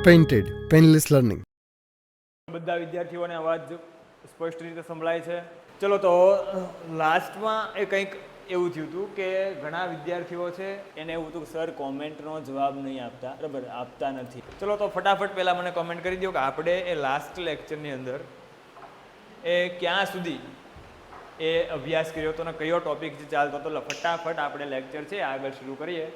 Painted painless learning. બધા વિદ્યાર્થીઓને અવાજ સ્પષ્ટ રીતે સંભળાય છે? ચલો, તો લાસ્ટમાં એ કંઈક એવું થયું હતું કે ઘણા વિદ્યાર્થીઓ છે એને એવું હતું કે સર કોમેન્ટનો જવાબ નહીં આપતા, બરાબર, આપતા નથી. ચલો, તો ફટાફટ પહેલાં મને કોમેન્ટ કરી દો કે આપણે એ લાસ્ટ લેક્ચરની અંદર એ ક્યાં સુધી એ અભ્યાસ કર્યો હતો ને કયો ટોપિક જે ચાલતો હતો. ફટાફટ આપણે લેક્ચર છે આગળ શરૂ કરીએ.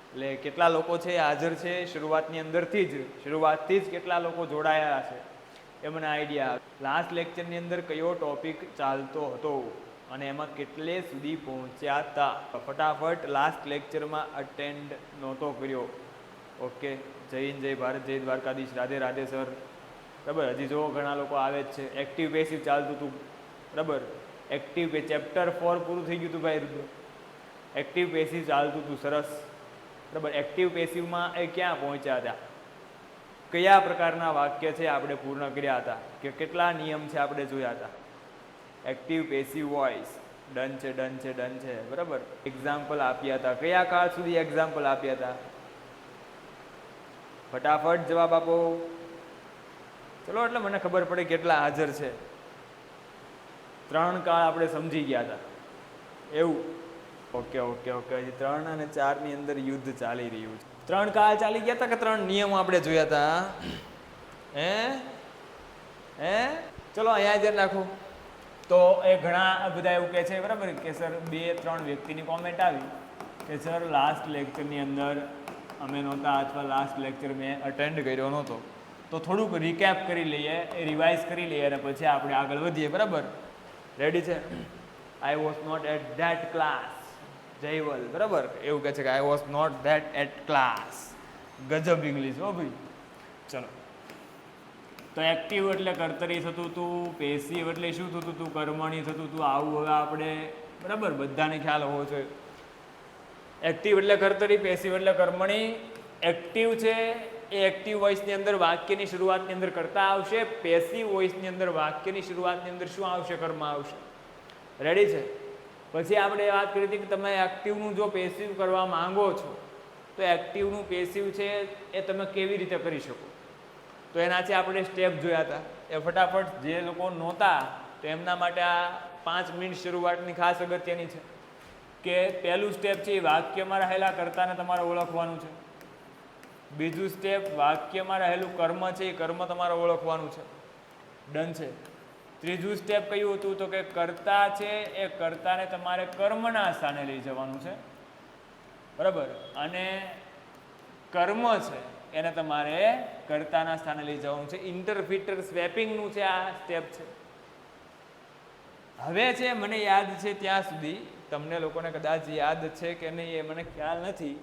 એટલે કેટલા લોકો છે હાજર છે શરૂઆતની અંદરથી જ કેટલા લોકો જોડાયા છે એ મને આઈડિયા. લાસ્ટ લેક્ચરની અંદર કયો ટોપિક ચાલતો હતો અને એમાં કેટલે સુધી પહોંચ્યા હતા. ફટાફટ લાસ્ટ લેક્ચરમાં અટેન્ડ નહોતો કર્યો. ઓકે, જય હિન્દ, જય ભારત, જય દ્વારકાધીશ, રાધે રાધે સર. બરાબર, હજી જો ઘણા લોકો આવે જ છે. એક્ટિવ પેસિવ ચાલતું હતું, બરાબર. એક્ટિવ ચેપ્ટર 4 પૂરું થઈ ગયું હતું ભાઈ. એક્ટિવ પેસિવ ચાલતું હતું, સરસ, બરાબર. એક્ટિવ પેસિવમાં એ ક્યાં પહોંચ્યા હતા, કયા પ્રકારના વાક્ય છે આપણે પૂર્ણ કર્યા હતા, કે કેટલા નિયમ છે આપણે જોયા હતા. એક્ટિવ પેસિવ વોઇસ ડન છે, ડન છે, ડન છે, બરાબર. એક્ઝામ્પલ આપ્યા હતા, કયા કાળ સુધી એક્ઝામ્પલ આપ્યા હતા. ફટાફટ જવાબ આપો. ચલો, એટલે મને ખબર પડે કેટલા હાજર છે. 3 કાળ આપણે સમજી ગયા હતા એવું. ઓકે ઓકે ઓકે, હજી 3 અને 4 ની અંદર યુદ્ધ ચાલી રહ્યું છે. 3 કાળ ચાલી ગયા હતા કે 3 નિયમો આપણે જોયા હતા? હે હે ચલો, અહીંયા જ નાખો. તો એ ઘણા બધા એવું કહે છે, બરાબર, કે સર 2-3 વ્યક્તિની કોમેન્ટ આવી કે સર લાસ્ટ લેક્ચરની અંદર અમે નહોતા અથવા લાસ્ટ લેક્ચર મેં અટેન્ડ કર્યો નહોતો. તો થોડુંક રિકેપ કરી લઈએ, રિવાઇઝ કરી લઈએ અને પછી આપણે આગળ વધીએ, બરાબર. રેડી છે? I was not at that class. જયવલ, બરાબર, એવું કહે છે કે I was not that at class. ગજબ ઇંગ્લિશ હો ભાઈ. ચલો, તો એક્ટિવ એટલે કર્તરી થતું હતું, પેસિવ એટલે શું થતું હતું, કર્મણી થતું હતું. આવું હવે આપણે, બરાબર, બધાને ખ્યાલ હોવો જોઈએ. એક્ટિવ એટલે કર્તરી, પેસિવ એટલે કર્મણી. એક્ટિવ છે એ એક્ટિવ વોઇસની અંદર વાક્યની શરૂઆતની અંદર કર્તા આવશે. પેસિવ વોઇસની અંદર વાક્યની શરૂઆતની અંદર શું આવશે? કર્મ આવશે. રેડી છે? પછી આપણે વાત કરી હતી કે તમે એક્ટિવનું જો પેસિવ કરવા માંગો છો તો એક્ટિવનું પેસિવ છે એ તમે કેવી રીતે કરી શકો, તો એનાથી આપણે સ્ટેપ જોયા હતા. એ ફટાફટ જે લોકો નહોતા તો એમના માટે આ 5 મિનિટ શરૂઆતની ખાસ અગત્યની છે. કે પહેલું સ્ટેપ છે એ વાક્યમાં રહેલા કર્તાને તમારે ઓળખવાનું છે. બીજું સ્ટેપ, વાક્યમાં રહેલું કર્મ છે એ કર્મ તમારે ઓળખવાનું છે. ડન છે? ત્રીજું સ્ટેપ કયું હતું? તો કે કર્તા છે એ કર્તાને તમારે કર્મના સ્થાને લઈ જવાનું છે, બરાબર. અને કર્મ છે એને તમારે કર્તાના સ્થાને લઈ જવાનું છે. ઇન્ટરફિટર સ્વેપિંગનું છે આ સ્ટેપ છે. હવે છે મને યાદ છે ત્યાં સુધી, તમને લોકોને કદાચ યાદ છે કે નહીં એ મને ખ્યાલ નથી,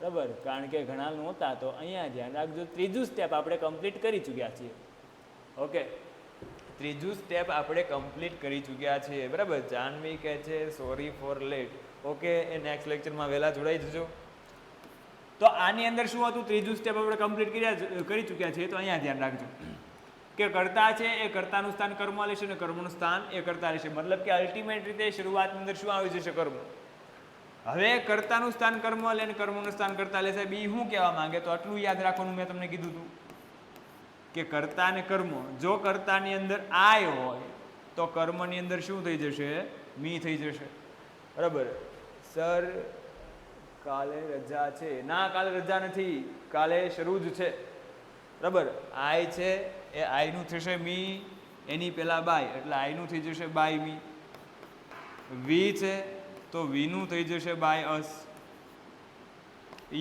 બરાબર, કારણ કે ઘણા નહોતા. તો અહીંયા ધ્યાન રાખજો, ત્રીજું સ્ટેપ આપણે કમ્પ્લીટ કરી ચૂક્યા છીએ. ઓકે, ત્રીજું સ્ટેપ આપણે કમ્પ્લીટ કરી ચૂક્યા છીએ, બરાબર. જાનવી કહે છે sorry for late. Okay, A next લેક્ચરમાં વહેલા જોડાઈ જજો. તો આની અંદર શું હતું? ત્રીજું સ્ટેપ આપણે કમ્પ્લીટ કરી ચૂક્યા છીએ. તો અહીંયા ધ્યાન રાખજો કે કર્તા છે એ કર્તાનું સ્થાન કર્મ લેશે અને કર્મનું સ્થાન એ કર્તા લેશે. મતલબ કે અલ્ટિમેટ રીતે શરૂઆતની અંદર શું આવી જશે? કર્મ. હવે કર્તાનું સ્થાન કર્મ લે અને કર્મનું સ્થાન કર્તા લેશે. બી શું કહેવા માંગે? તો આટલું યાદ રાખવાનું મેં તમને કીધું હતું કે કર્તા અને કર્મ, જો કર્તાની અંદર આય હોય તો કર્મની અંદર શું થઈ જશે? મી થઈ જશે, બરાબર. સર કાલે રજા છે? ના, કાલે રજા નથી, કાલે શરૂ જ છે, બરાબર. આય છે એ આયનું થશે મી, એની પહેલા બાય, એટલે આયનું થઈ જશે બાય મી. વી છે તો વીનું થઈ જશે બાય અસ.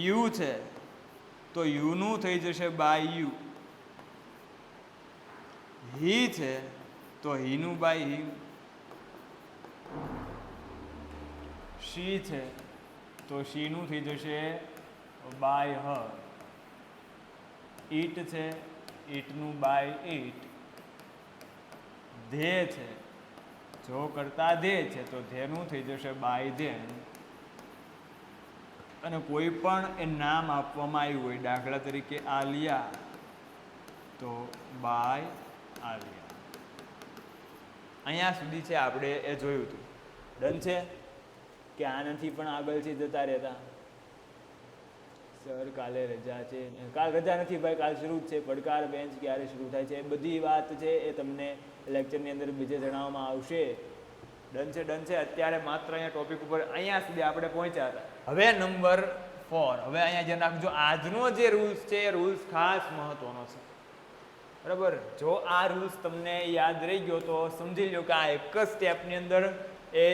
યુ છે તો યુનું થઈ જશે બાય યુ. હી છે તો હીનું બાય હી. શી છે તો શીનું થઈ જશે બાય હર. ઈટ છે, ઈટનું બાય ઈટ. ધે છે, જો કરતા ધે છે તો ધેનું થઈ જશે બાય ધેન. અને કોઈ પણ એ નામ આપવામાં આવ્યું હોય, દાખલા તરીકે આલિયા, તો બાય આલિયા. અહીંયા સુધી છે આપણે એ જોયું હતું. ડન છે? કે આનાથી પણ આગળથી જતા રહેતા? સર કાલે રજા છે, કાલ રજા નથી ભાઈ, કાલ શરૂ જ છે. પડકાર બેન્ચ ક્યારે શરૂ થાય છે એ બધી વાત છે એ તમને લેક્ચરની અંદર બીજે જણાવવામાં આવશે. ડન છે, ડન છે. અત્યારે માત્ર અહીંયા ટોપિક ઉપર અહીંયા સુધી આપણે પહોંચ્યા હતા. હવે નંબર 4. હવે અહીંયા જે નાખજો, આજનો જે રૂલ્સ છે એ રૂલ્સ ખાસ મહત્વનો છે, બરાબર. જો આ રૂલ્સ તમને યાદ રહી ગયો તો સમજી લો કે આ એક જ સ્ટેપની અંદર એ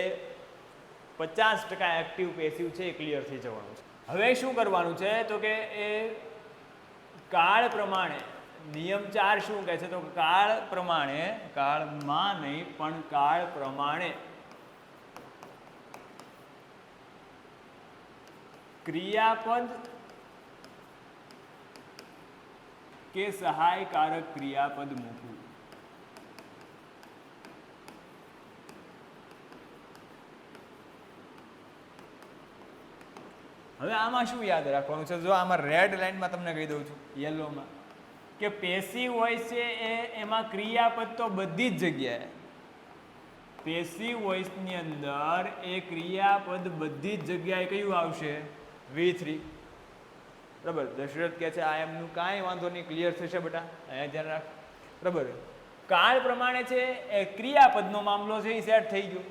50% એક્ટિવ પેસિવ છે એ ક્લિયર થઈ જવાનું છે. હવે શું કરવાનું છે તો કે એ કાળ પ્રમાણે નિયમ 4 શું કહે છે તો કાળ પ્રમાણે, કાળમાં નહીં પણ કાળ પ્રમાણે ક્રિયાપદ કે સહાયકારક ક્રિયાપદ મૂકવું. હવે આમાં શું યાદ રાખવાનું છે, જો આમાં રેડ લાઇનમાં તમને કહી દઉં છું, યલોમાં, કે પેસિવ વોઇસ છે એમાં ક્રિયાપદ તો બધી જ જગ્યાએ, પેસિવ વોઇસની અંદર એ ક્રિયાપદ બધી જ જગ્યાએ કયું આવશે? V3. બરાબર. દશરથ કહે છે આ એમનું કાંઈ વાંધો નહીં, ક્લિયર થશે બેટા, અહીંયા ધ્યાન રાખ. બરાબર. કાળ પ્રમાણે છે એ ક્રિયાપદનો મામલો છે એ સેટ થઈ ગયો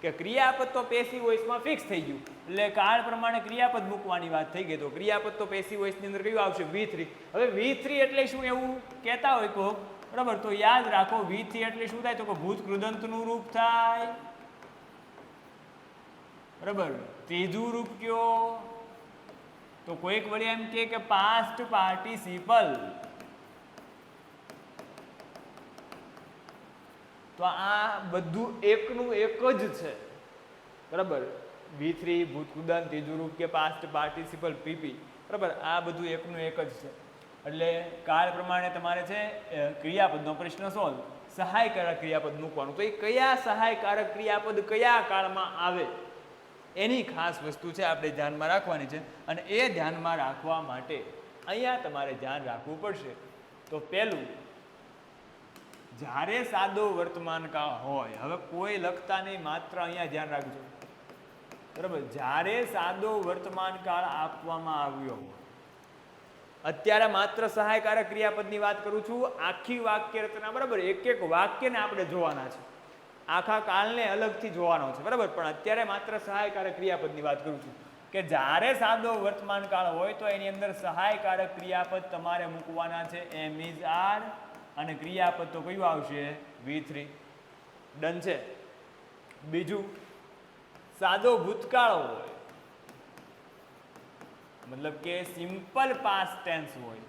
કે ક્રિયાપદ તો પેસિવ વોઇસમાં ફિક્સ થઈ ગયું, એટલે કાળ પ્રમાણે ક્રિયાપદ મૂકવાની વાત થઈ ગઈ. તો ક્રિયાપદ તો પેસિવ વોઇસની અંદર કયું આવશે? V3. હવે V3 એટલે શું એવું કહેતા હોય કો, બરાબર, તો યાદ રાખો V3 એટલે શું થાય તો કે ભૂત કૃદંતનું રૂપ થાય, બરાબર. ત્રીજું રૂપ કયો તો કોઈક વળી એમ કે પાસ્ટ પાર્ટિસિપલ, તો આ બધું એકનું એક જ છે, બરાબર. V3 ભૂતકૃદંત, ત્રીજું રૂપ કે પાસ્ટ પાર્ટિસિપલ PP, બરાબર. આ બધું એકનું એક જ છે. એટલે કાળ પ્રમાણે તમારે છે ક્રિયાપદનો પ્રશ્ન સોલ્વ, સહાયકારક ક્રિયાપદ મૂકવાનું. તો એ કયા સહાયકારક ક્રિયાપદ કયા કાળમાં આવે એની ખાસ વસ્તુ છે આપણે ધ્યાનમાં રાખવાની છે. અને એ ધ્યાનમાં રાખવા માટે અહીંયા તમારે ધ્યાન રાખવું પડશે. તો પહેલું, જ્યારે સાદો વર્તમાન કાળ હોય, હવે કોઈ લખતા નહીં, માત્ર અહીંયા ધ્યાન રાખજો, બરાબર. જ્યારે સાદો વર્તમાન કાળ આપવામાં આવ્યો હોય, અત્યારે માત્ર સહાયકારક ક્રિયાપદની વાત કરું છું, આખી વાક્ય રચના, બરાબર, એક એક વાક્યને આપણે જોવાના છે, આખા કાળને અલગથી જોવાનો છે, બરાબર. પણ અત્યારે માત્ર સહાયકારક ક્રિયાપદની વાત કરું છું કે જ્યારે સાદો વર્તમાન કાળ હોય તો એની અંદર સહાયકારક ક્રિયાપદ તમારે મૂકવાના છે એમ ઇઝ આર, અને ક્રિયાપદ તો કયું આવશે? V3. ડન છે. બીજું, સાદો ભૂતકાળ હોય, મતલબ કે સિમ્પલ પાસ્ટ ટેન્સ હોય,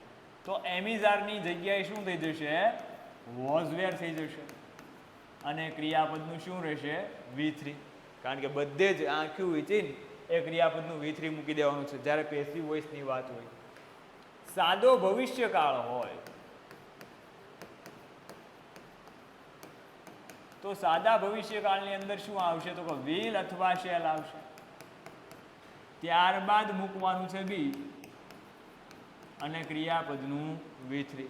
તો એમ ઇઝ આર ની જગ્યાએ શું થઈ જશે? વોઝ વેર થઈ જશે, અને ક્રિયાપદનું શું રહેશે? V3. કારણ કે બધે જ આખું વિચીને એ ક્રિયાપદનું V3 મૂકી દેવાનું છે જ્યારે પેસિવ વોઇસની વાત હોય. સાદો ભવિષ્યકાળ હોય તો સાદા ભવિષ્યકાળની અંદર શું આવશે તો કે વિલ અથવા શેલ આવશે. ત્યારબાદ મૂકવાનું છે બી અને ક્રિયાપદનું V3,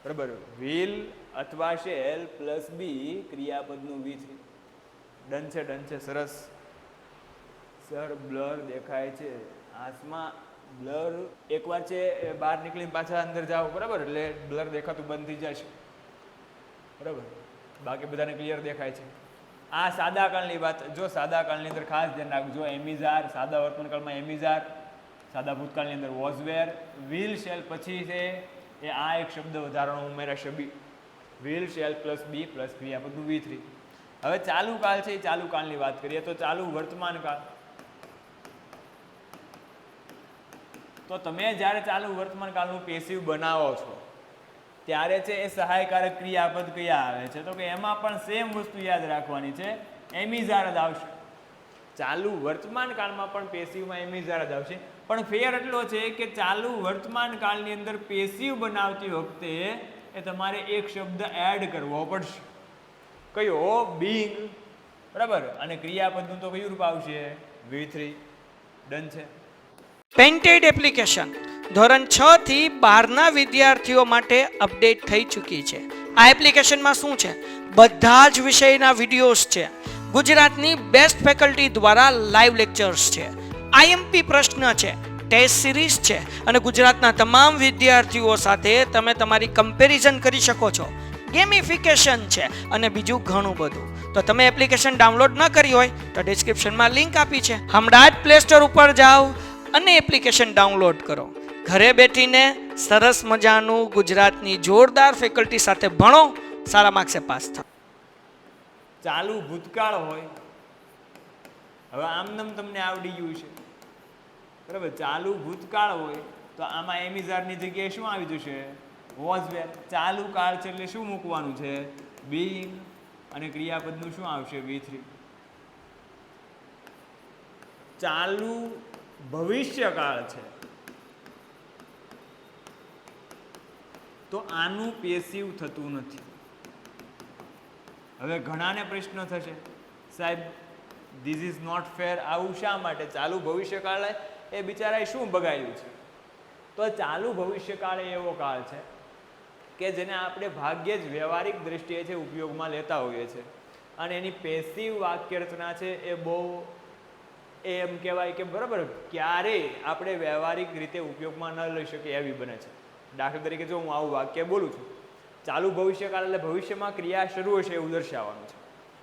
બરાબર. વિલ અથવા શેલ પ્લસ બી ક્રિયાપદનું V3. ડન છે, ડન છે, સરસ. સર બ્લર દેખાય છે, આસમાં બ્લર એકવાર છે બહાર નીકળીને પાછા અંદર જાઓ, બરાબર, એટલે બ્લર દેખાતું બંધ થઈ જશે, બરાબર. બાકી બધાને ક્લિયર દેખાય છે. આ સાદા કાળની વાત. જો સાદા કાળની અંદર ખાસ ધ્યાન રાખજો, એમિઝાર, સાદા વર્તમાન કાળમાં એમિઝાર, સાદા ભૂતકાળની અંદર વોઝ વેર, વિલ શેલ પછી છે એ આ એક શબ્દ વધારાનો ઉમેરાશે be, will shall plus be plus ક્રિયાપદનું V3. હવે ચાલુ કાળ છે, એ ચાલુ કાળની વાત કરીએ તો ચાલુ વર્તમાન કાળ, તો તમે જ્યારે ચાલુ વર્તમાન કાળનું પેસિવ બનાવો છો ત્યારે છે એ સહાયકારક ક્રિયાપદ કયા આવે છે તો કે એમાં પણ સેમ વસ્તુ યાદ રાખવાની છે, એમિઝાર જ આવશે. ચાલુ વર્તમાન કાળમાં પણ પેસિવમાં એમિઝાર જ આવશે, પણ ફેર એટલો છે કે ચાલુ વર્તમાન કાળની અંદર પેસિવ બનાવતી વખતે એ તમારે એક શબ્દ એડ કરવો પડશે. કયો? બીંગ, બરાબર. અને ક્રિયાપદનું તો કયું રૂપ આવશે? V3. ડન છે. પેન્ટેડ એપ્લિકેશન ધોરણ 6 થી 12ના વિદ્યાર્થીઓ માટે અપડેટ થઈ ચૂકી છે. આ એપ્લિકેશનમાં શું છે? બધા જ વિષયના વિડીયોઝ છે, ગુજરાતની બેસ્ટ ફેકલ્ટી દ્વારા લાઈવ લેક્ચર્સ છે, IMP પ્રશ્ન છે, ટેસ્ટ સિરીઝ છે અને ગુજરાતના તમામ વિદ્યાર્થીઓ સાથે તમે તમારી કમ્પેરિઝન કરી શકો છો. ગેમિફિકેશન છે અને બીજું ઘણું બધું. તો તમે એપ્લિકેશન ડાઉનલોડ ન કરી હોય તો ડિસ્ક્રિપ્શનમાં લિંક આપી છે. હમણાં જ પ્લે સ્ટોર ઉપર જાઓ અને એપ્લિકેશન ડાઉનલોડ કરો. ઘરે બેઠીને સરસ મજાનું ગુજરાતની જોરદાર ફેકલ્ટી સાથે ભણો, સારા માર્ક્સે પાસ થાઓ. ચાલુ ભૂતકાળ હોય, હવે આમનામ તમને આવડી ગયું છે બરાબર. ચાલુ ભૂતકાળ હોય તો આમાં એમિઝારની જગ્યાએ શું આવી જશે? વોઝ વેર. ચાલુ કાળ છે એટલે શું મૂકવાનું છે? બીઇંગ. અને ક્રિયાપદનું શું આવશે? V3. ચાલુ ભવિષ્યકાળ છે તો આનું પેસિવ થતું નથી. હવે ઘણાને પ્રશ્ન થશે, સાહેબ ધીસ ઇઝ નોટ ફેર, આવું શા માટે? ચાલુ ભવિષ્યકાળ એ બિચારાએ શું બગાડ્યું છે? તો ચાલુ ભવિષ્યકાળ એ એવો કાળ છે કે જેને આપણે ભાગ્યે જ વ્યવહારિક દ્રષ્ટિએ છે ઉપયોગમાં લેતા હોઈએ છીએ અને એની પેસિવ વાક્ય રચના છે એ બહુ એમ કહેવાય કે બરાબર ક્યારેય આપણે વ્યવહારિક રીતે ઉપયોગમાં ન લઈ શકીએ એવી બને છે. દાખલા તરીકે જો હું આવું વાક્ય બોલું છું, ચાલુ ભવિષ્યકાળ એટલે ભવિષ્યમાં ક્રિયા શરૂ હશે એવું દર્શાવવાનું છે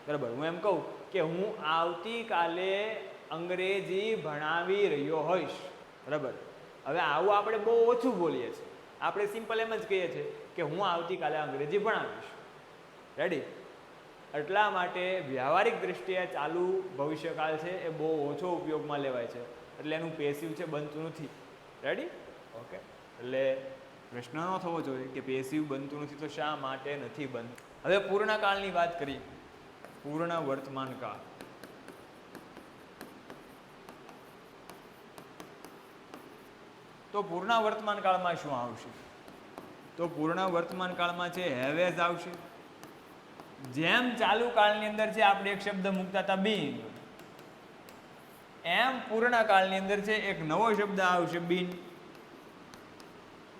બરાબર. હું એમ કહું કે હું આવતીકાલે અંગ્રેજી ભણાવી રહ્યો હોઈશ બરાબર. હવે આવું આપણે બહુ ઓછું બોલીએ છીએ. આપણે સિમ્પલ એમ જ કહીએ છીએ કે હું આવતીકાલે અંગ્રેજી ભણાવીશ. રેડી? એટલા માટે વ્યવહારિક દ્રષ્ટિએ ચાલુ ભવિષ્યકાળ છે એ બહુ ઓછો ઉપયોગમાં લેવાય છે એટલે એનું પેસિવ છે બનતું નથી. રેડી? ઓકે. એટલે પ્રશ્ન ન થવો જોઈએ કે પેસિવ બનતું નથી તો શા માટે નથી બનતું. હવે પૂર્ણકાળની વાત કરીએ. પૂર્ણ વર્તમાન કાળ. તો પૂર્ણ વર્તમાન કાળમાં શું આવશે? તો પૂર્ણ વર્તમાન કાળમાં છે હેવેઝ આવશે. જેમ ચાલુ કાળની અંદર છે આપણે એક શબ્દ મૂકતા હતા બીન, એમ પૂર્ણ કાળની અંદર છે એક નવો શબ્દ આવશે બીન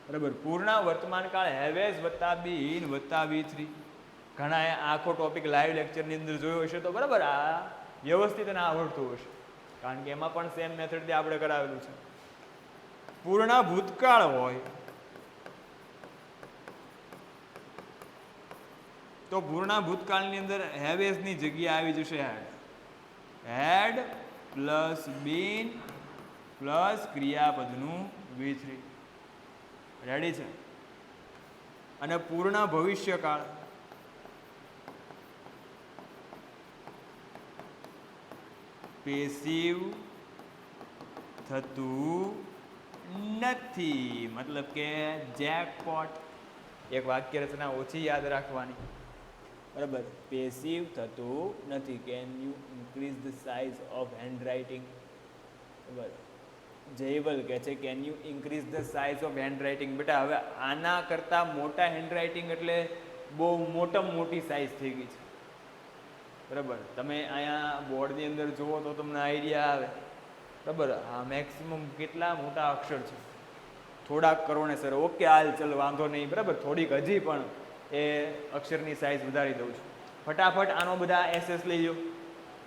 બરાબર. પૂર્ણ વર્તમાન કાળ હેવેઝ વત્તા બીન વત્તા V3. ઘણા આખો ટોપિક લાઈવ લેક્ચરની અંદર જોયો હશે તો બરાબર આ વ્યવસ્થિત અને આવડતું હશે કારણ કે એમાં પણ સેમ મેથડથી આપણે કરાવેલું છે. પૂર્ણ ભૂતકાળ હોય તો પૂર્ણ ભૂતકાળની અંદર હેવેઝની જગ્યા આવી જશે had. Had plus been plus ક્રિયાપદનું V3. રેડી છે? અને પૂર્ણ ભવિષ્યકાળ પેસિવ થતું નથી. મતલબ કે જેકપોટ. એક વાક્ય રચના ઓછી યાદ રાખવાની બરાબર. પેસિવ થતું નથી. Can you increase the size of hand writing બરાબર. જયવલ કહે છે can you increase the size of hand writing. બેટા હવે આના કરતાં મોટા હેન્ડ રાઇટિંગ એટલે બહુ મોટામાં મોટી સાઇઝ થઈ ગઈ છે બરાબર. તમે અહીંયા બોર્ડની અંદર જુઓ તો તમને આઈડિયા આવે બરાબર. આ મેક્સિમમ કેટલા મોટા અક્ષર છે? થોડાક કરો ને સર. ઓકે હાલ ચલ વાંધો નહીં બરાબર. થોડીક હજી પણ એ અક્ષરની સાઇઝ વધારી દઉં છું. ફટાફટ આનો બધા SS લઈ લો.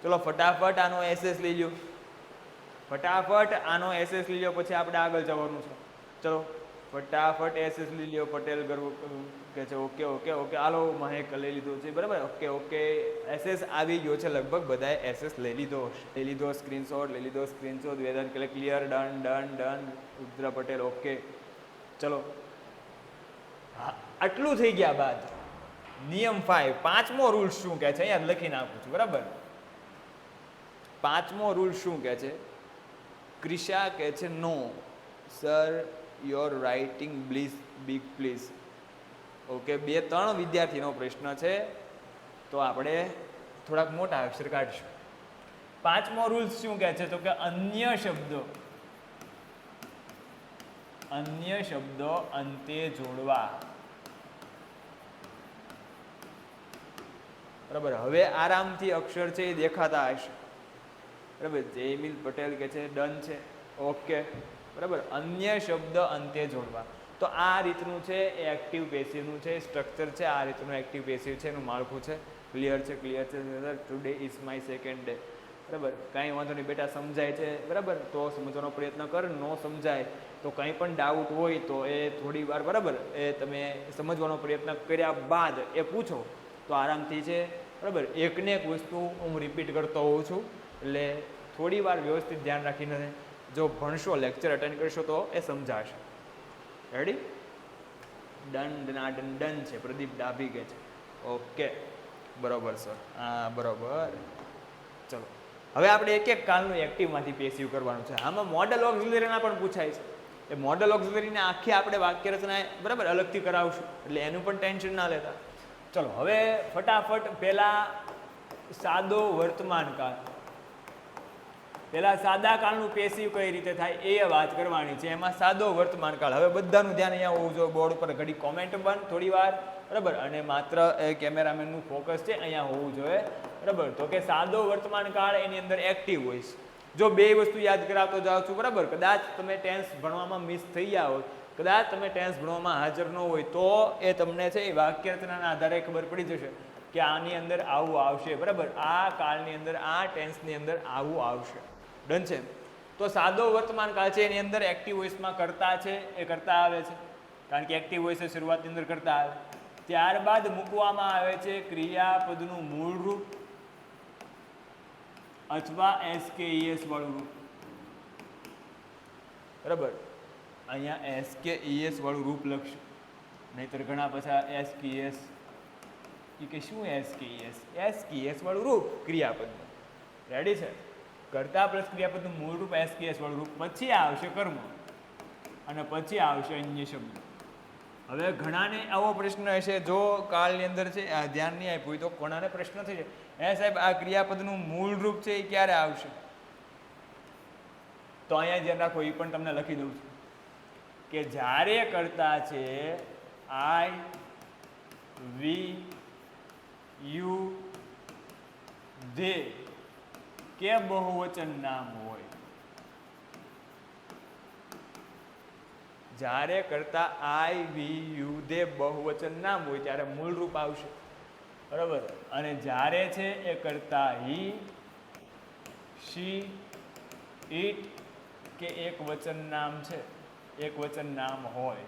ચલો ફટાફટ આનો SS લઈ લો. ફટાફટ આનો SS લઈ લો પછી આપણે આગળ જવાનું છે. ચલો ફટાફટ SS લઈ લો. પટેલ ગર્વ કે છે ઓકે ઓકે ઓકે. હાલો મહેક લઈ લીધો છે બરાબર. ઓકે ઓકે SS આવી ગયો છે લગભગ બધાએ SS લઈ લીધો લઈ લીધો. સ્ક્રીનશોટ લઈ લીધો. Screenshot whether clear. Done done done. Rudra Patel okay. ચલો હા આટલું થઈ ગયા બાદ નિયમ 5 પાંચમો રૂલ શું કહે છે અહીંયા લખીને આપું છું બરાબર. પાંચમો રૂલ શું કહે છે? ક્રિશા કહે છે no sir your writing big please. Okay 2-3 વિદ્યાર્થીનો પ્રશ્ન છે તો આપણે થોડાક મોટા અક્ષર કાઢીશું. પાંચમો રૂલ શું કહે છે? તો કે અન્ય શબ્દો અંતે જોડવા બરાબર. હવે આરામથી અક્ષર છે એ દેખાતા હશે બરાબર. જયમિલ પટેલ કે છે ડન છે ઓકે બરાબર. અન્ય શબ્દ અંતે જોડવા. તો આ રીતનું છે એ એક્ટિવ પેસિવનું છે સ્ટ્રક્ચર છે. આ રીતનું એક્ટિવ પેસિવ છે એનું માળખું છે. ક્લિયર છે? ક્લિયર છે? Today is my second day બરાબર, કાંઈ વાંધો નહીં બેટા, સમજાય છે બરાબર તો સમજવાનો પ્રયત્ન કર, ન સમજાય તો કંઈ પણ ડાઉટ હોય તો એ થોડી વાર બરાબર એ તમે સમજવાનો પ્રયત્ન કર્યા બાદ એ પૂછો તો આરામથી છે બરાબર. એકને એક વસ્તુ હું રિપીટ કરતો હોઉં છું એટલે થોડી વાર વ્યવસ્થિત ધ્યાન રાખીને જો ભણશો, લેક્ચર અટેન્ડ કરશો તો એ સમજાશે. રેડી? ડન ડન છે, પ્રદીપ ડાભી કે છે. ઓકે બરોબર સર, હા બરોબર. ચલો હવે આપણે એક એક કાલનું એક્ટિવમાંથી પેસિવ કરવાનું છે. આમાં મોડલ ઓક્ઝિલરીના પણ પૂછાય છે. એ મોડલ ઓક્ઝિલરીને આખી આપણે વાક્ય રચના બરાબર અલગથી કરાવશું એટલે એનું પણ ટેન્શન ના લેતા. ચલો હવે ફટાફટ પહેલા સાદો વર્તમાન કાળ, પહેલા સાદા કાળનું પેસિવ કઈ રીતે થાય એ વાત કરવાની છે. એમાં સાદો વર્તમાન કાળ. હવે બધાનું ધ્યાન અહીંયા હોવું જોઈએ, બોર્ડ ઉપર ઘડી કોમેન્ટ બંધ થોડી વાર બરાબર, અને માત્ર એ કેમેરામેનનું ફોકસ છે અહીંયા હોવું જોઈએ બરાબર. તો કે સાદો વર્તમાન કાળ એની અંદર એક્ટિવ વોઇસ. જો બે વસ્તુ યાદ કરાવતો જાઓ છું બરાબર, કદાચ તમે ટેન્સ ભણવામાં મિસ થઈ ગયા હોય, કદાચ તમે ટેન્સ ભણવામાં હાજર ન હોય તો એ તમને છે એ વાક્ય રચનાના આધારે ખબર પડી જશે કે આની અંદર આવું આવશે બરાબર, આ કાળની અંદર આ ટેન્સની અંદર આવું આવશે. ડન છે? તો સાદો વર્તમાન કાળ છે એની અંદર એક્ટિવ વોઇસમાં કરતા છે એ કરતા આવે છે, કારણ કે એક્ટિવ વોઇસ શરૂઆતની અંદર કરતા આવે. ત્યારબાદ મૂકવામાં આવે છે ક્રિયાપદનું મૂળ રૂપ અથવા SKES વાળું રૂપ બરાબર. અહીંયા SKES વાળું રૂપ લખશું, નહીતર ઘણા પાછા SKES કે શું SKES વાળું રૂપ ક્રિયાપદનું. રેડી છે? કર્તા પ્લસ ક્રિયાપદનું મૂળ રૂપ SKES વાળું રૂપ, પછી આવશે કર્મ અને પછી આવશે અન્ય શબ્દ. હવે ઘણાને આવો પ્રશ્ન હશે, જો કાળની અંદર છે ધ્યાન નહીં આપ્યું તો કોણાને પ્રશ્ન થઈ જાય, હે સાહેબ આ ક્રિયાપદનું મૂળ રૂપ છે એ ક્યારે આવશે? તો અહીંયા ધ્યાન રાખો, એ પણ તમને લખી દઉં છું કે જ્યારે કરતા છે I, we, you, they કે બહુવચન નામ હોય, જ્યારે કરતા I, we, you, they બહુવચન નામ હોય ત્યારે મૂળ રૂપ આવશે બરાબર. અને જ્યારે છે એ કરતા he, she, it કે એક વચન નામ છે, એક વચન નામ હોય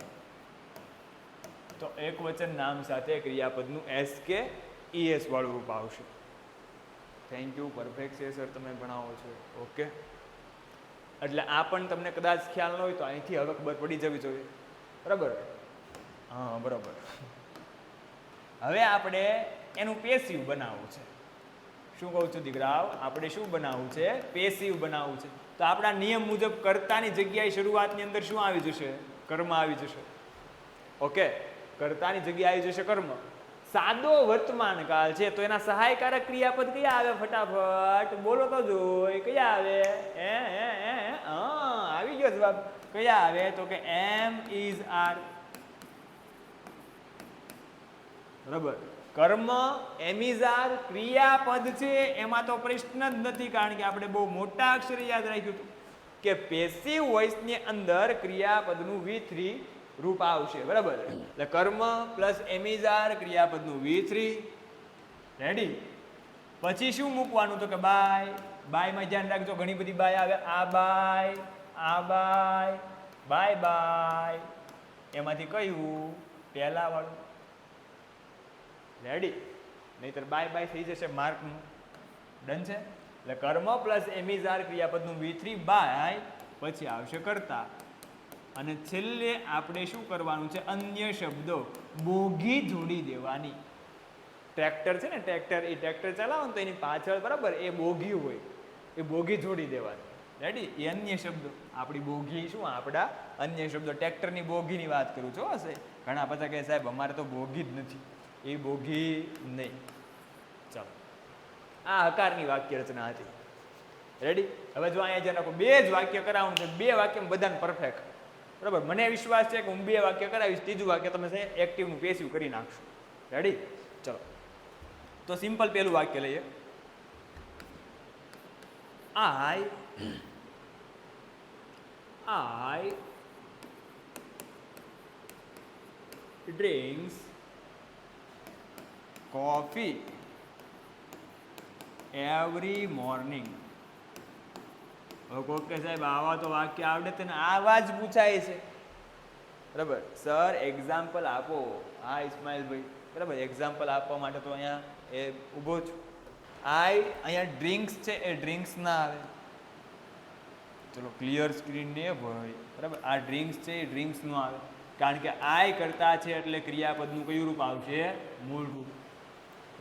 તો એક વચન નામ સાથે ક્રિયાપદનું SKES વાળું રૂપ આવશે. થેન્ક યુ, પરફેક્ટ છે સર, તમે ભણાવો છો. ઓકે, એટલે આ પણ તમને કદાચ ખ્યાલ ન હોય તો અહીંથી હવે ખબર પડી જવી જોઈએ બરાબર. હા બરાબર. હવે આપણે એનું પેસિવ બનાવવું છે. શું કહું છું દીકરાઓ? આપણે શું બનાવવું છે? પેસિવ બનાવવું છે. તો આપણા નિયમ મુજબ કર્તાની જગ્યાએ શરૂઆતની અંદર શું આવી જશે? કર્મ આવી જશે. ઓકે, કર્તાની જગ્યાએ આવી જશે કર્મ. સાદો વર્તમાન કાળ છે તો એના સહાયકારક ક્રિયાપદ કયા આવે? ફટાફટ બોલો તો જોઈ, કયા આવે? આવી ગયો જવાબ. કયા આવે? તો કે એમ, ઇઝ, આર બરાબર. કર્મ, એમ, ઇઝ, આર ક્રિયાપદ છે એમાં તો પ્રશ્ન જ નથી, કારણ કે આપણે બહુ મોટા અક્ષરે યાદ રાખ્યું હતું કે પેસિવ વોઇસની અંદર ક્રિયાપદનું V3 રૂપ આવશે બરાબર. એટલે કર્મ પ્લસ એમ, ઇઝ, આર ક્રિયાપદનું V3. રેડી? પછી શું મૂકવાનું? તો કે બાય. બાયમાં ધ્યાન રાખજો, ઘણી બધી બાય આવે. આ બાય, આ બાય, બાય બાય. એમાંથી કયું? પહેલા વાળું. રેડી? નહીતર બાય બાય થઈ જશે માર્કનું. ડન છે? એટલે કર્મ પ્લસ એમ, ઇઝ, આર ક્રિયાપદનું V3 બાય, પછી આવશે કર્તા. અને છેલ્લે આપણે શું કરવાનું છે? અન્ય શબ્દો બોગી જોડી દેવાની. ટ્રેક્ટર છે ને, ટ્રેક્ટર, એ ટ્રેક્ટર ચલાવો ને તો એની પાછળ બરાબર એ બોગી હોય, એ બોગી જોડી દેવાની. રેડી? એ અન્ય શબ્દો. આપણી બોગી શું? આપણા અન્ય શબ્દો. ટ્રેક્ટરની બોગીની વાત કરું છું. હશે ઘણા બધા કહે સાહેબ અમારે તો બોગી જ નથી. એ બોગી નહીં. ચાલો, આ હકારની વાક્ય રચના હતી. રેડી? હવે જો અહીંયા જેના બે જ વાક્ય કરાવવાનું છે, બે વાક્ય બધાને પરફેક્ટ બરાબર. મને વિશ્વાસ છે કે હું બે વાક્ય કરાવીશ, ત્રીજું વાક્ય તમે છે એક્ટિવનું પેસિવ કરી નાખશો. રેડી? ચલો, તો સિમ્પલ પહેલું વાક્ય લઈએ. I drinks coffee every morning. કોક કે સાહેબ આવા તો વાક્ય આવડે તને આવા જ પૂછાય છે, બરાબર. સર એક્ઝામ્પલ આપો. હા ઇસ્માઇલભાઈ, બરાબર, એક્ઝામ્પલ આપવા માટે તો અહીંયા એ ઊભો છું. અહીંયા ડ્રિંક્સ છે એ ડ્રિંક્સ ના આવે. ચલો ક્લિયર સ્ક્રીન ને ભાઈ, બરાબર. આ ડ્રિંક્સ છે એ ડ્રિંક્સ નો આવે, કારણ કે આઈ કરતા છે એટલે ક્રિયાપદનું કયું રૂપ આવશે? મૂળ રૂપ.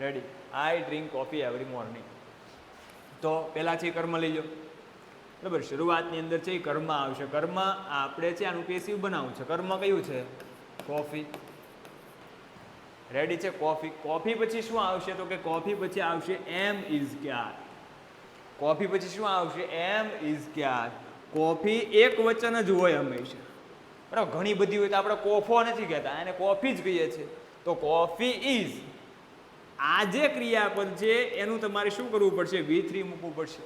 રેડી. આઈ ડ્રિંક કોફી એવરી મોર્નિંગ. તો પહેલા છે કર્મ લઈ લો, બરાબર. શરૂઆતની અંદર છે એ કર્મ આવશે. કર્મ આપણે છે આનું પેસિવ બનાવવું છે. કર્મ કયું છે? કોફી. રેડી છે? કોફી. કોફી પછી શું આવશે? તો કે કોફી પછી આવશે એમ ઇઝ ક્યાર. કોફી પછી શું આવશે? એમ ઇઝ ક્યાર. કોફી એક વચન જ હોય હંમેશા, બરાબર. ઘણી બધી હોય તો આપણે કોફો નથી કહેતા, એને કોફી જ કહીએ છીએ. તો કોફી ઇઝ, આ જે ક્રિયાપદ છે એનું તમારે શું કરવું પડશે? V3 મૂકવું પડશે.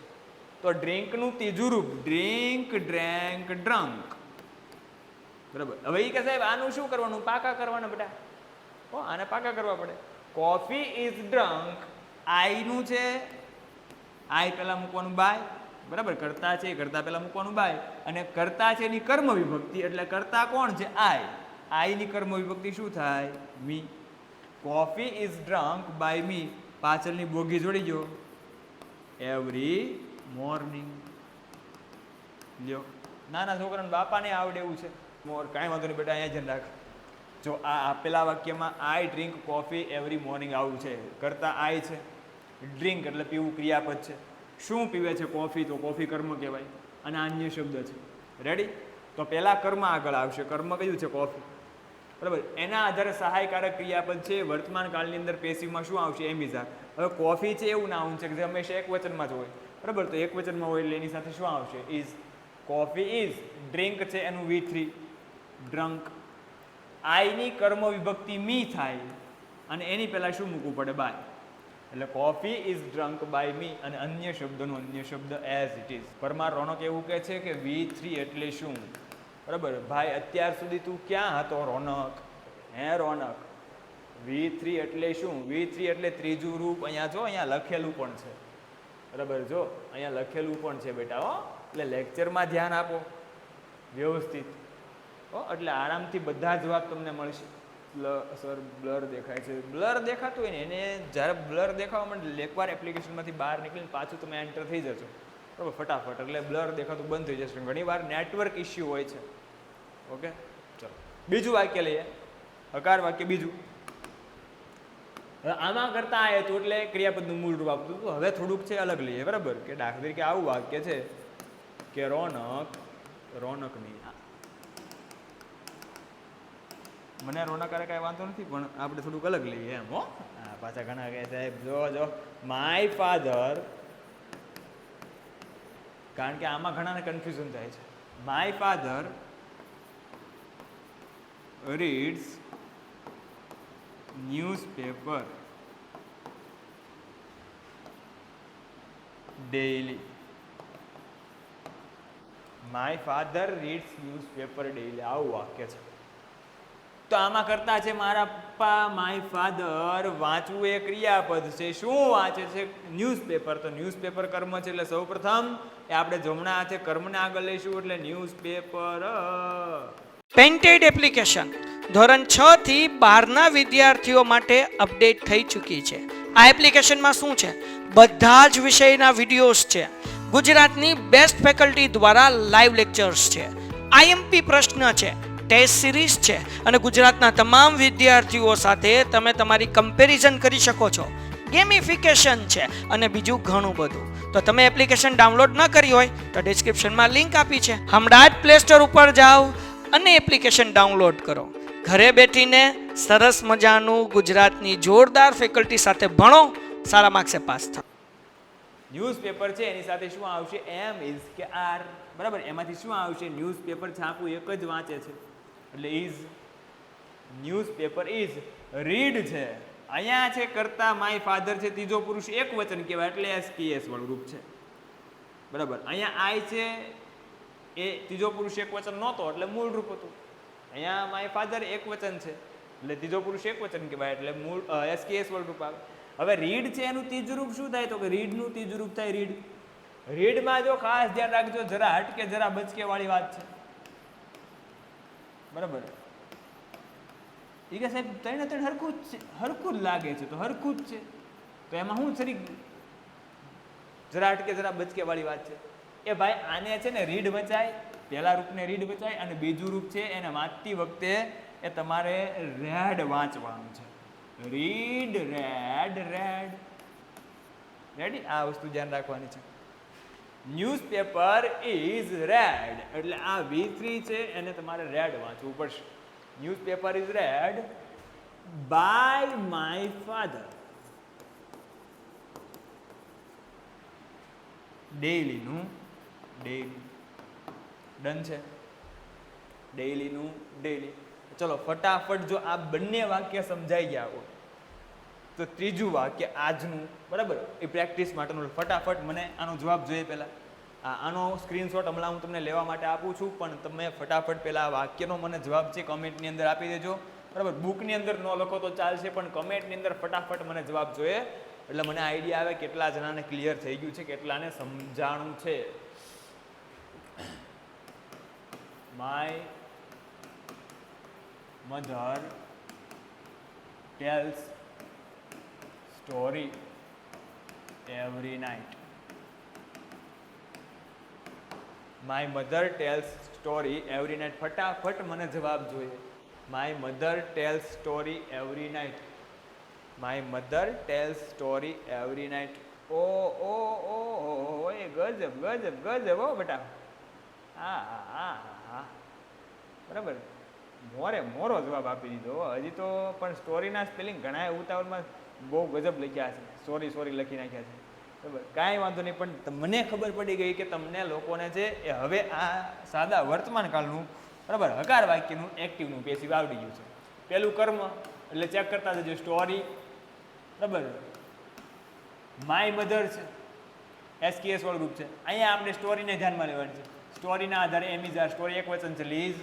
તો ડ્રિંકનું ત્રીજું રૂપ ડ્રિંક, ડ્રેન્ક, ડ્રંક, બરાબર. હવે એ કે સાહેબ આનું શું કરવાનું? પાકા કરવાના બેટા. આને પાકા કરવા પડે. કોફી ઇઝ ડ્રંક, આઈનું છે, આઈ પહેલા મૂકવાનું બાય, બરાબર. કરતા છે કરતા પહેલા મૂકવાનું બાય, અને કરતા છે એની કર્મ વિભક્તિ, એટલે કરતા કોણ છે? આઈ ની કર્મ વિભક્તિ શું થાય? Me. Coffee is drunk by me, પાછળની બોગી જોડી ગયો, એવરી મોર્નિંગ. લ્યો, નાના છોકરાને બાપાને આવડે એવું છે. કાંઈ વાંધો નહીં બેટા, અહીંયા ધ્યાન રાખ. જો આ આપેલા વાક્યમાં આઈ ડ્રિંક કોફી એવરી મોર્નિંગ આવું છે. કરતા આઈ છે, ડ્રિંક એટલે પીવું ક્રિયાપદ છે. શું પીવે છે? કોફી. તો કોફી કર્મ કહેવાય, અને અન્ય શબ્દ છે. રેડી? તો પહેલા કર્મ આગળ આવશે. કર્મ કયું છે? કોફી, બરાબર. એના આધારે સહાયકારક ક્રિયાપદ છે. વર્તમાન કાળની અંદર પેસિવમાં શું આવશે? એમ ઇઝ. હવે કોફી છે એવું નામ છે કે જે હંમેશા એક વચનમાં જ હોય, બરાબર. તો એક વચનમાં હોય એટલે એની સાથે શું આવશે? ઇઝ. Coffee is. ડ્રિંક છે એનું V3 ડ્રંક. આઈની કર્મ વિભક્તિ મી થાય, અને એની પહેલા શું મૂકવું પડે? બાય. એટલે coffee is drunk by me, અને અન્ય શબ્દનો અન્ય શબ્દ as it is. Parmar Ronak એવું કહે છે કે V3 એટલે શું? બરાબર. ભાઈ અત્યાર સુધી તું ક્યાં હતો રોનક? હે રોનક, V3 એટલે શું? V3 એટલે ત્રીજું રૂપ. અહીંયા જો, અહીંયા લખેલું પણ છે, બરાબર. જો અહીંયા લખેલું પણ છે બેટા. એટલે લેક્ચરમાં ધ્યાન આપો વ્યવસ્થિત, એટલે આરામથી બધા જવાબ તમને મળશે. સર બ્લર દેખાય છે. બ્લર દેખાતું હોય ને એને જ્યારે બ્લર દેખાવા માંડે એકવાર એપ્લિકેશનમાંથી બહાર નીકળીને પાછું તમે એન્ટર થઈ જશો, બરાબર, ફટાફટ, એટલે બ્લર દેખાતું બંધ થઈ જશે. ઘણીવાર નેટવર્ક ઇસ્યુ હોય છે. ઓકે, ચલો બીજું વાક્ય લઈએ. હકાર વાક્ય બીજું. હવે આમાં કરતા આવે તો એટલે ક્રિયાપદનું મૂળ રૂપ આપતું હતું. હવે થોડુંક છે અલગ લઈએ, બરાબર. કે દાખલા તરીકે આવું વાક્ય છે કે રોનકની. મને રોનક કરે કાંઈ વાંધો નથી, પણ આપણે થોડુંક અલગ લઈએ એમ. પાછા ઘણા કહે સાહેબ જો માય ફાધર, કારણ કે આમાં ઘણાને કન્ફ્યુઝન થાય છે. My father reads newspaper daily. My father reads newspaper daily, આવું વાક્ય છે. તો આમાં કરતા છે મારા પપ્પા. માય ફાધર, વાંચવું એ ક્રિયાપદ છે. શું વાંચે છે? ન્યૂઝપેપર. તો ન્યૂઝપેપર કર્મ છે, એટલે સૌપ્રથમ એ આપણે જમણા હાથે કર્મને આગળ લઈશું, એટલે ન્યૂઝપેપર. પેન્ટેડ એપ્લિકેશન ધોરણ 6 થી 12ના વિદ્યાર્થીઓ માટે અપડેટ થઈ ચૂકી છે. આ એપ્લિકેશનમાં શું છે? બધા જ વિષયના વિડીયોઝ છે. ગુજરાતની બેસ્ટ ફેકલ્ટી દ્વારા લાઈવ લેક્ચર્સ છે. આઈએમપી પ્રશ્ન છે, ટેસ્ટ સિરીઝ છે, અને ગુજરાતના તમામ વિદ્યાર્થીઓ સાથે તમે તમારી કમ્પેરિઝન કરી શકો છો. ગેમિફિકેશન છે અને બીજું ઘણું બધું. તો તમે એપ્લિકેશન ડાઉનલોડ ન કરી હોય તો ડિસ્ક્રિપ્શનમાં લિંક આપી છે. હમણાં જ પ્લે સ્ટોર ઉપર જાઓ અને એપ્લિકેશન ડાઉનલોડ કરો. ઘરે બેઠીને સરસ મજાનું ગુજરાતની જોરદાર ફેકલ્ટી સાથે ભણો, સારા માર્ક્સે પાસ થાઓ. ન્યૂઝપેપર છે એની સાથે શું આવશે? એમ ઇઝ કે આર, બરાબર. એમાંથી શું આવશે? ન્યૂઝપેપર છાપું એક જ વાંચે છે, એટલે ઇઝ. ન્યૂઝપેપર ઇઝ રીડ છે. અહીંયા છે કરતા માય ફાધર છે, ત્રીજો પુરુષ એક વચન કહેવાય, એટલે એસપીએસ વાળું રૂપ છે, બરાબર. અહીંયા આઈ છે એ ત્રીજો પુરુષ એક વચન નહોતો, એટલે મૂળ રૂપ હતું. અહીંયા માય ફાધર એક વચન છે, એટલે ત્રીજો પુરુષ એક વચન કહેવાય, એટલે મૂળ એસકેએસ વાળું રૂપ આવે. હવે રીડ છે એનું ત્રીજું રૂપ શું થાય? તો કે રીડનું ત્રીજું રૂપ થાય રીડ. રીડમાં જો ખાસ ધ્યાન રાખજો, જરા હટકે જરા બચકે વાળી વાત છે, બરાબર. એ કે સાહેબ ત્રણે ત્રણ હરખું જ લાગે છે, તો હરખું જ છે, તો એમાં શું સરી જરા હટકે જરા બચકે વાળી વાત છે. એ ભાઈ આને છે ને રીડ વચાય, પહેલા રૂપને રીડ વચાય અને બીજું રૂપ છે એને વાંચતી વખતે એ તમારે રેડ વાંચવાનું છે. Read, red, red, ready. આ વસ્તુ ધ્યાન રાખવાની છે. ન્યૂઝપેપર ઇઝ રેડ એટલે આ V3 છે એને તમારે રેડ વાંચવું પડશે. Newspaper is read by my father. ડેઈલીનું ડેઈલી, ડન છે. ડેઈલીનું ડેઈલી. ચલો ફટાફટ જો આ બંને વાક્ય સમજાઈ ગયા હોય તો ત્રીજું વાક્ય આજનું, બરાબર, એ પ્રેક્ટિસ માટેનું. ફટાફટ મને આનો જવાબ જોઈએ પહેલાં. આનો સ્ક્રીનશોટ હમણાં હું તમને લેવા માટે આપું છું, પણ તમે ફટાફટ પહેલાં આ વાક્યનો મને જવાબ છે કમેન્ટની અંદર આપી દેજો, બરાબર. બુકની અંદર ન લખો તો ચાલશે, પણ કમેન્ટની અંદર ફટાફટ મને જવાબ જોઈએ એટલે મને આઈડિયા આવે કેટલા જણાને ક્લિયર થઈ ગયું છે, કેટલાને સમજાણું છે. My mother tells story every night. My mother tells story every night. ફટાફટ મને જવાબ જોઈએ. My mother tells story every night. My mother tells story every night. ઓ ઓ ઓ એ ગજબ ગજબ ગજબ હો બેટા. હા હા હા હા, બરાબર, મોરે મોરો જવાબ આપી દીધો. હજી તો પણ સ્ટોરીના સ્પેલિંગ ઘણા ઉતાવળમાં બહુ ગજબ લખ્યા છે, સોરી સોરી લખી નાખ્યા છે, બરાબર. કાંઈ વાંધો નહીં, પણ મને ખબર પડી ગઈ કે તમને લોકોને છે એ હવે આ સાદા વર્તમાન કાળનું, બરાબર, હકાર વાક્યનું એક્ટિવનું પેસિવ આવડી ગયું છે. પહેલું કર્મ એટલે ચેક કરતા જજો. સ્ટોરી, બરાબર, માય મધર છે, SKS વાળું રૂપ છે. અહીંયા આપણે સ્ટોરીને ધ્યાનમાં લેવાની છે. સ્ટોરીના આધારે એમ ઇઝ આર, સ્ટોરી એક વચન છે, લીઝ.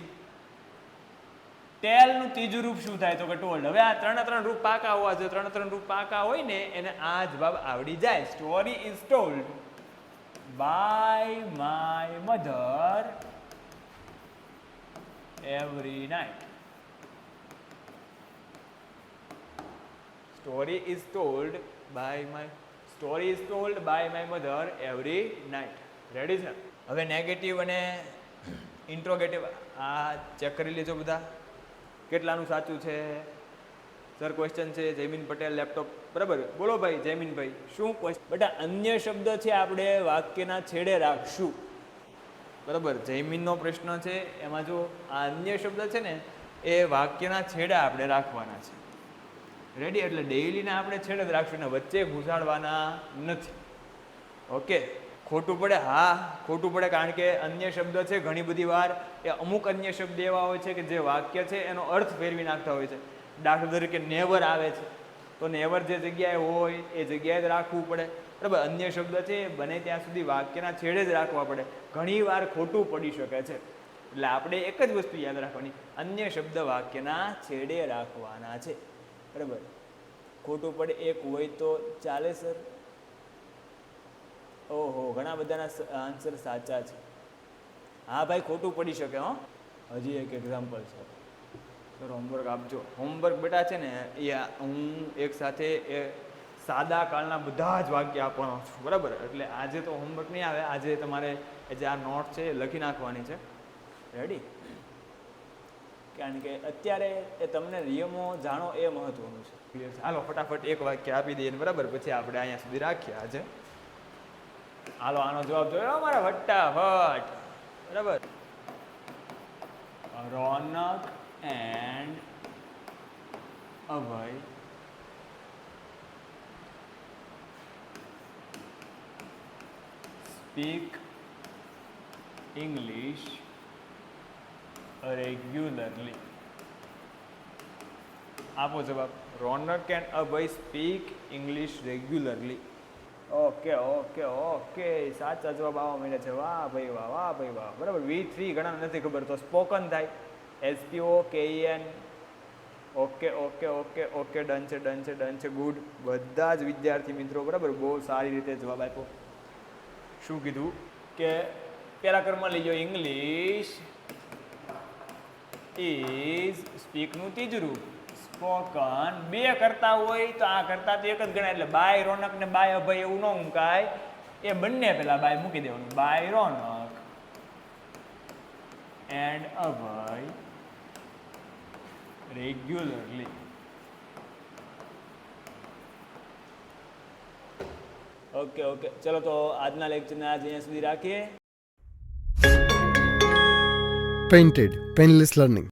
ટેલનું ત્રીજું રૂપ શું થાય તો કે ટોલ્ડ. હવે આ ત્રણ રૂપ પાકા હોવા જોઈએ. ત્રણ રૂપ પાકા હોય ને એને આ જવાબ આવડી જાય. Story is told by my mother every night. Story is told by my mother every night. Ready છે? હવે નેગેટિવ અને ઇન્ટ્રોગેટિવ આ ચેક કરી લેજો બધા, કેટલાનું સાચું છે. સર ક્વેશ્ચન છે જયમીન પટેલ લેપટોપ, બરાબર. બોલો ભાઈ જયમીનભાઈ, શું ક્વેશ્ચન? બેટા અન્ય શબ્દ છે આપણે વાક્યના છેડે રાખશું, બરાબર. જયમીનનો પ્રશ્ન છે એમાં જો આ અન્ય શબ્દ છે ને એ વાક્યના છેડે આપણે રાખવાના છે. રેડી? એટલે ડેઈલીના આપણે છેડે જ રાખશું ને વચ્ચે ઘૂસાડવાના નથી. ઓકે. ખોટું પડે? હા ખોટું પડે, કારણ કે અન્ય શબ્દ છે ઘણી બધી વાર એ અમુક અન્ય શબ્દ એવા હોય છે કે જે વાક્ય છે એનો અર્થ ફેરવી નાખતા હોય છે. દાખલા તરીકે નેવર આવે છે તો નેવર જે જગ્યાએ હોય એ જગ્યાએ જ રાખવું પડે, બરાબર. અન્ય શબ્દ છે બને ત્યાં સુધી વાક્યના છેડે જ રાખવા પડે. ઘણી વાર ખોટું પડી શકે છે, એટલે આપણે એક જ વસ્તુ યાદ રાખવાની, અન્ય શબ્દ વાક્યના છેડે રાખવાના છે, બરાબર. ખોટું પડે એક હોય તો ચાલે સર? ઓહો, ઘણા બધાના આન્સર સાચા છે. હા ભાઈ ખોટું પડી શકે. હજી એક એક્ઝામ્પલ છે, સર હોમવર્ક આપજો. હોમવર્ક બેટા છે ને એ હું એક સાથે એ સાદા કાળના બધા જ વાક્ય આપવાનો છું, બરાબર. એટલે આજે તો હોમવર્ક નહીં આવે, આજે તમારે જે આ નોટ છે એ લખી નાખવાની છે. રેડી? કારણ કે અત્યારે એ તમને નિયમો જાણો એ મહત્વનું છે. ક્લિયર છે? હાલો ફટાફટ એક વાક્ય આપી દઈએ, બરાબર, પછી આપણે અહીંયા સુધી રાખીએ આજે. હાલો આનો જવાબ જોયો અમારા ફટાફટ, બરાબર. Ronak and Abhay speak English regularly. આપો જવાબ. Ronak and Abhay speak English regularly. Okay okay okay, સાચા જવાબ આવવા માંડ્યા છે. વાહ ભાઈ વાહ, વાહ ભાઈ વાહ, બરાબર. V3 ઘણા નથી ખબર તો સ્પોકન થાય, SPOKEN. Okay okay okay okay, done છે ડન છે ડન છે, ગુડ. બધા જ વિદ્યાર્થી મિત્રો, બરાબર, બહુ સારી રીતે જવાબ આપ્યો. શું કીધું કે પેલા કર્મ લઈ જાઓ ઇંગ્લિશ ઇઝ સ્પીકનું ત્રીજું રૂપ સ્પોકન. બે કરતા હોય તો આ કરતા તો એક જ ગણાય. એટલે બાય રોનક ને બાય અભય એવું ન મૂકાય. એ બંને પેલા બાય મૂકી દેવાનું. By Ronak and Abhay regularly. Okay okay, ચલો તો આજના લેક્ચરને આજ અહીંયા સુધી રાખીએ. Painted Painless Learning.